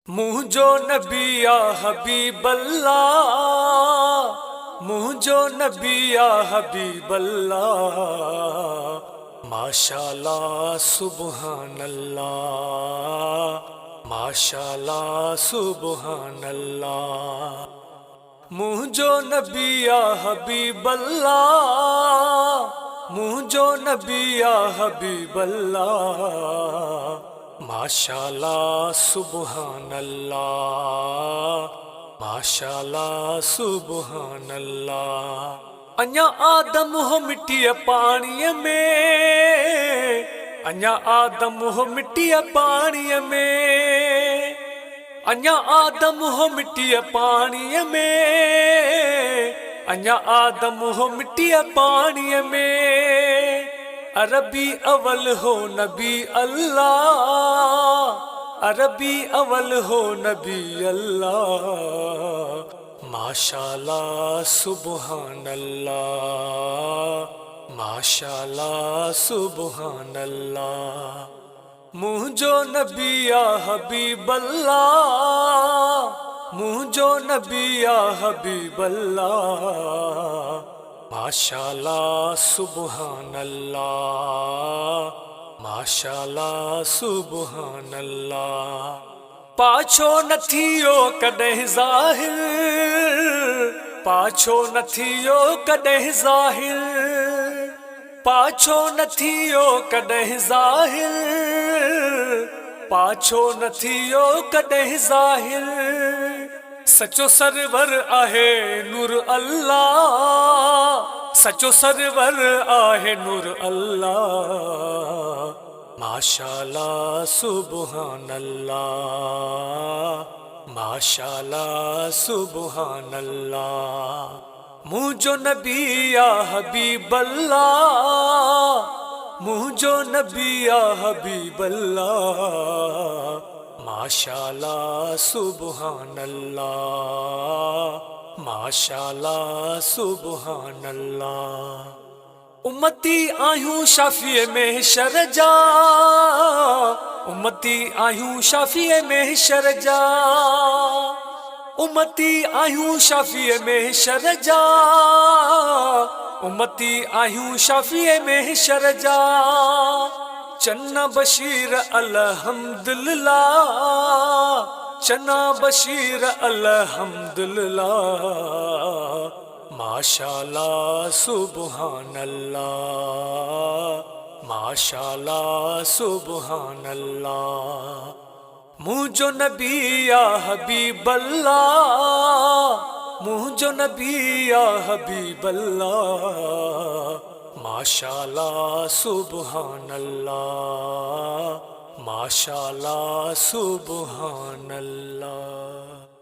मुँह जो नबी या हबीब अल्लाह, मुँह जो नबी या हबीब अल्लाह। माशाअल्लाह सुबहान अल्लाह, माशाअल्लाह सुबहान अल्लाह। मुँह जो नबी या हबीब अल्लाह, मुँह जो नबी या हबीब अल्लाह। माशाअल्लाह सुबहान अल्लाह, माशाअल्लाह सुबहान अल्लाह। अञा आदम हो मिट्टी पानी में, अञा आदम हो मिट्टी पानी में, अञा आदम हो मिट्टी पानी में, अञा आदम हो मिट्टी पानी में। अरबी अवल हो नबी अल्लाह, अरबी अवल हो नबी अल्लाह। माशाअल्लाह सुबहान अल्लाह, माशाअल्लाह सुबहान अल्लाह। मुँह जो नबी या हबीब अल्लाह, मुँह जो नबी या हबीब अल्लाह। माशाअल्लाह सुबहान अल्लाह, माशाअल्लाह सुबहान अल्लाह। पाछो न थियो कॾहिं ज़ाहिर, पाछो न थियो कॾहिं ज़ाहिर, पाछो न थियो कॾहिं ज़ाहिर, पाछो न थियो कॾहिं ज़ाहिर। सचो सरवर आहे नूर अल्लाह, सचो सरवर आहे नूर अल्लाह। माशाअल्लाह सुबहान अल्लाह, माशाअल्लाह सुबहान अल्लाह। मुँह जो नबी या हबीब अल्लाह, मुँह जो नबी या हबीब अल्लाह। माशाअल्लाह सुबहान अल्लाह, माशाअल्लाह सुबहान अल्लाह। उम्मती आहियूं शाफ़ीअ महशर जा, उम्मती आहियूं शाफ़ीअ महशर जा, उम्मती आहियूं शाफ़ीअ महशर जा, उम्मती आहियूं शाफ़ीअ महशर जा। चन्ना बशीर अल्हम्दुलिल्लाह, चन्ना बशीर अल्हम्दुलिल्लाह। माशाअल्लाह सुबहान अल्लाह, माशाअल्लाह सुबहान अल्लाह। मुँह जो नबी या हबीब अल्लाह, मुँह जो नबी या हबीब अल्लाह। माशाअल्लाह सुबहान अल्लाह, माशाअल्लाह सुबहान अल्लाह।